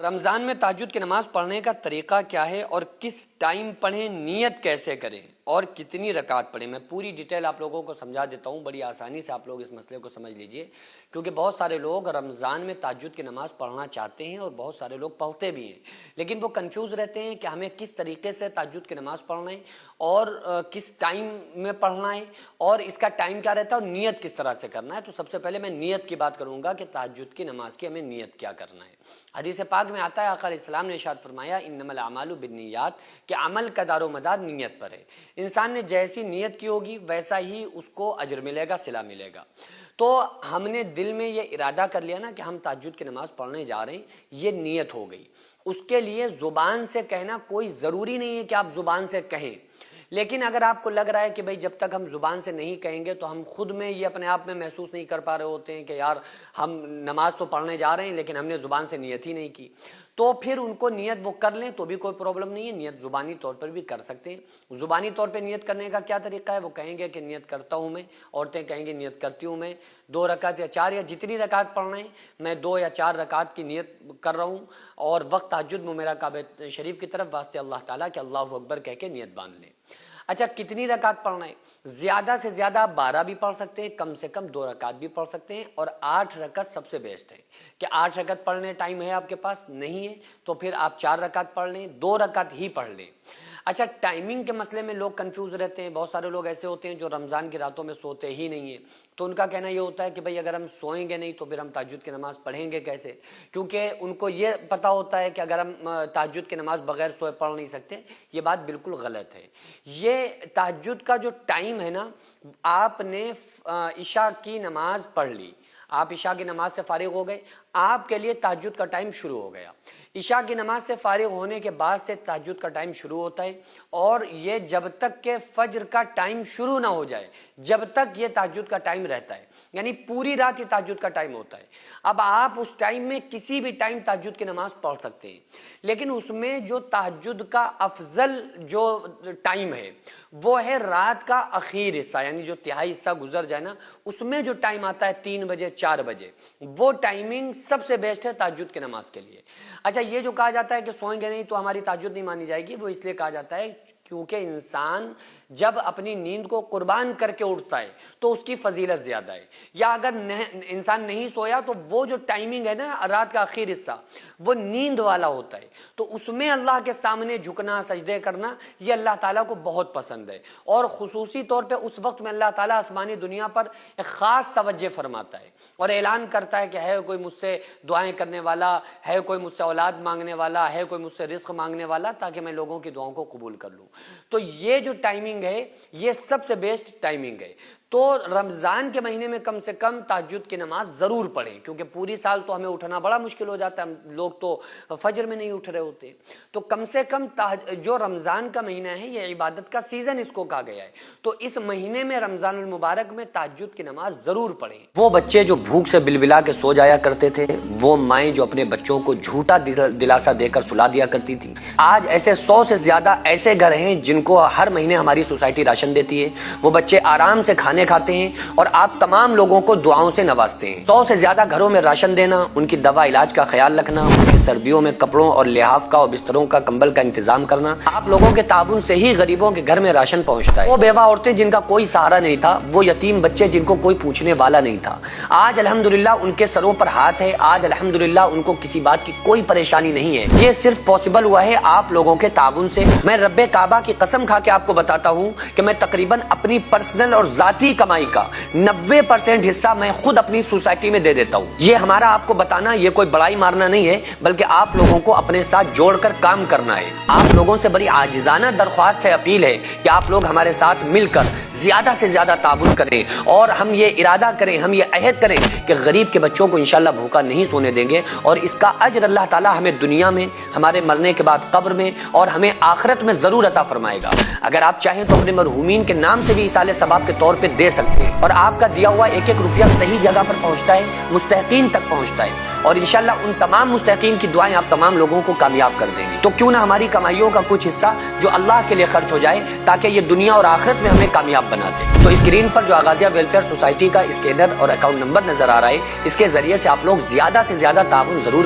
رمضان میں تہجد کی نماز پڑھنے کا طریقہ کیا ہے اور کس ٹائم پڑھیں، نیت کیسے کریں اور کتنی رکعت پڑھیں؟ میں پوری ڈیٹیل آپ لوگوں کو سمجھا دیتا ہوں، بڑی آسانی سے آپ لوگ اس مسئلے کو سمجھ لیجئے، کیونکہ بہت سارے لوگ رمضان میں تہجد کی نماز پڑھنا چاہتے ہیں اور بہت سارے لوگ پڑھتے بھی ہیں، لیکن وہ کنفیوز رہتے ہیں کہ ہمیں کس طریقے سے تہجد کی نماز پڑھنا ہے اور کس ٹائم میں پڑھنا ہے اور اس کا ٹائم کیا رہتا ہے اور نیت کس طرح سے کرنا ہے۔ تو سب سے پہلے میں نیت کی بات کروں گا کہ تہجد کی نماز کی ہمیں نیت کیا کرنا ہے۔ حدیث پاک میں آتا ہے، آقا علیہ السلام نے ارشاد فرمایا انما الاعمال بالنیات، کہ عمل کا دار و مدار نیت پر ہے۔ انسان نے جیسی نیت کی ہوگی ویسا ہی اس کو اجر ملے گا، صلہ ملے گا۔ تو ہم نے دل میں یہ ارادہ کر لیا نا کہ ہم تہجد کی نماز پڑھنے جا رہے ہیں، یہ نیت ہو گئی۔ اس کے لیے زبان سے کہنا کوئی ضروری نہیں ہے کہ آپ زبان سے کہیں، لیکن اگر آپ کو لگ رہا ہے کہ بھئی جب تک ہم زبان سے نہیں کہیں گے تو ہم خود میں یہ اپنے آپ میں محسوس نہیں کر پا رہے ہوتے ہیں کہ یار ہم نماز تو پڑھنے جا رہے ہیں لیکن ہم نے زبان سے نیت ہی نہیں کی، تو پھر ان کو نیت وہ کر لیں تو بھی کوئی پرابلم نہیں ہے، نیت زبانی طور پر بھی کر سکتے ہیں۔ زبانی طور پہ نیت کرنے کا کیا طریقہ ہے؟ وہ کہیں گے کہ نیت کرتا ہوں میں، عورتیں کہیں گے نیت کرتی ہوں میں 2 رکعت یا 4 یا جتنی رکعت پڑھنا ہے میں 2 یا 4 رکعت کی نیت کر رہا ہوں، اور وقت تہجد میں میرا کعبہ شریف کی طرف واسطے اللہ تعالیٰ کہ اللہ اکبر کہہ کے نیت باندھ لیں۔ اچھا کتنی رکعت پڑھنا ہے؟ زیادہ سے زیادہ آپ 12 بھی پڑھ سکتے ہیں، کم سے کم 2 رکعت بھی پڑھ سکتے ہیں، اور 8 رکعت سب سے بیسٹ ہے کہ 8 رکعت پڑھنے ٹائم ہے آپ کے پاس نہیں ہے تو پھر آپ 4 رکعت پڑھ لیں، 2 رکعت ہی پڑھ لیں۔ اچھا ٹائمنگ کے مسئلے میں لوگ کنفیوز رہتے ہیں، بہت سارے لوگ ایسے ہوتے ہیں جو رمضان کی راتوں میں سوتے ہی نہیں ہیں، تو ان کا کہنا یہ ہوتا ہے کہ بھئی اگر ہم سوئیں گے نہیں تو پھر ہم تہجد کی نماز پڑھیں گے کیسے؟ کیونکہ ان کو یہ پتہ ہوتا ہے کہ اگر ہم تہجد کی نماز بغیر سوئے پڑھ نہیں سکتے۔ یہ بات بالکل غلط ہے۔ یہ تہجد کا جو ٹائم ہے نا، آپ نے عشاء کی نماز پڑھ لی، آپ عشاء کی نماز سے فارغ ہو گئے، آپ کے لیے تہجد کا ٹائم شروع ہو گیا۔ عشاء کی نماز سے فارغ ہونے کے بعد سے تہجد کا ٹائم شروع ہوتا ہے، اور یہ جب تک کہ فجر کا ٹائم شروع نہ ہو جائے جب تک یہ تہجد کا ٹائم رہتا ہے، یعنی پوری رات یہ تہجد کا ٹائم ہوتا ہے۔ اب آپ اس ٹائم میں کسی بھی ٹائم تہجد کی نماز پڑھ سکتے ہیں، لیکن اس میں جو تہجد کا افضل جو ٹائم ہے وہ ہے رات کا اخیر حصہ، یعنی جو تہائی حصہ گزر جائے نا، اس میں جو ٹائم آتا ہے 3 بجے 4 بجے، وہ ٹائمنگ سب سے بیسٹ ہے تہجد کی نماز کے لیے۔ اچھا یہ جو کہا جاتا ہے کہ سوئیں گے نہیں تو ہماری تہجد نہیں مانی جائے گی، وہ اس لیے کہا جاتا ہے کیونکہ انسان جب اپنی نیند کو قربان کر کے اٹھتا ہے تو اس کی فضیلت زیادہ ہے، یا اگر انسان نہیں سویا تو وہ جو ٹائمنگ ہے نا رات کا آخر حصہ وہ نیند والا ہوتا ہے، تو اس میں اللہ کے سامنے جھکنا سجدے کرنا یہ اللہ تعالیٰ کو بہت پسند ہے، اور خصوصی طور پہ اس وقت میں اللہ تعالیٰ آسمانی دنیا پر ایک خاص توجہ فرماتا ہے اور اعلان کرتا ہے کہ ہے کوئی مجھ سے دعائیں کرنے والا، ہے کوئی مجھ سے اولاد مانگنے والا، ہے کوئی مجھ سے رزق مانگنے والا، تاکہ میں لوگوں کی دعاؤں کو قبول کر لوں۔ تو یہ جو ٹائمنگ ہے یہ سب سے بیسٹ ٹائمنگ ہے۔ تو رمضان کے مہینے میں کم سے کم تہجد کی نماز ضرور پڑھیں، کیونکہ پوری سال تو ہمیں اٹھنا بڑا مشکل ہو جاتا ہے، ہم لوگ تو فجر میں نہیں اٹھ رہے ہوتے، تو کم سے کم جو رمضان کا مہینہ ہے یہ عبادت کا سیزن اس کو کہا گیا ہے، تو اس مہینے میں رمضان المبارک میں تہجد کی نماز ضرور پڑھیں۔ وہ بچے جو بھوک سے بلبلا کے سو جایا کرتے تھے، وہ مائیں جو اپنے بچوں کو جھوٹا دلاسا دے کر سلا دیا کرتی تھی، آج ایسے 100 سے زیادہ ایسے گھر ہیں جن کو ہر مہینے ہماری سوسائٹی راشن دیتی ہے، وہ بچے آرام سے کھانے کھاتے ہیں اور آپ تمام لوگوں کو دعاؤں سے نوازتے ہیں۔ 100 سے زیادہ گھروں میں راشن دینا، ان کی دوا علاج کا خیال رکھنا، ان کی سردیوں میں کپڑوں اور لحاف کا اور بستروں کا کمبل کا انتظام کرنا، آپ لوگوں کے تعاون سے ہی غریبوں کے گھر میں راشن پہنچتا ہے۔ وہ بیوہ عورتیں جن کا کوئی سہارا نہیں تھا، وہ یتیم بچے جن کو کوئی پوچھنے والا نہیں تھا، آج الحمدللہ ان کے سروں پر ہاتھ ہے، آج الحمدللہ ان کو کسی بات کی کوئی پریشانی نہیں ہے۔ یہ صرف پاسبل ہوا ہے آپ لوگوں کے تعاون سے۔ میں رب کعبہ کی قسم کھا کے آپ کو بتاتا ہوں کہ میں تقریباً اپنی پرسنل اور ذاتی کمائی کا 90% حصہ میں خود اپنی سوسائٹی میں دے دیتا ہوں۔ یہ ہمارا آپ کو بتانا یہ کوئی بڑائی مارنا نہیں ہے، بلکہ آپ لوگوں کو اپنے ساتھ جوڑ کر کام کرنا ہے۔ آپ لوگوں سے بڑی عاجزانہ درخواست ہے، اپیل ہے کہ آپ لوگ ہمارے ساتھ مل کر زیادہ سے زیادہ تعاون کریں، اور ہم یہ ارادہ کریں، ہم یہ عہد کریں کہ غریب کے بچوں کو انشاءاللہ بھوکا نہیں سونے دیں گے، اور اس کا اجر اللہ تعالیٰ ہمیں دنیا میں، ہمارے مرنے کے بعد قبر میں، اور ہمیں آخرت میں ضرور عطا فرمائے گا۔ اگر آپ چاہیں تو اپنے مرحومین کے نام سے بھی ایصال ثواب کے طور پہ دے سکتے ہیں، اور آپ کا دیا ہوا 1-1 روپیہ صحیح جگہ پر پہنچتا ہے، مستحقین تک پہنچتا ہے، اور انشاءاللہ ان تمام مستحقین کی دعائیں آپ تمام لوگوں کو کامیاب کر دیں گی۔ تو کیوں نہ ہماری کمائیوں کا کچھ حصہ جو اللہ کے لیے خرچ ہو جائے، تاکہ یہ دنیا اور آخرت میں ہمیں کامیاب بنا دے۔ تو اسکرین پر جو آغازیہ ویلفیئر سوسائٹی کا اسکینر اور اکاؤنٹ نمبر نظر آ رہا ہے، اس کے ذریعے سے آپ لوگ زیادہ سے زیادہ تعاون ضرور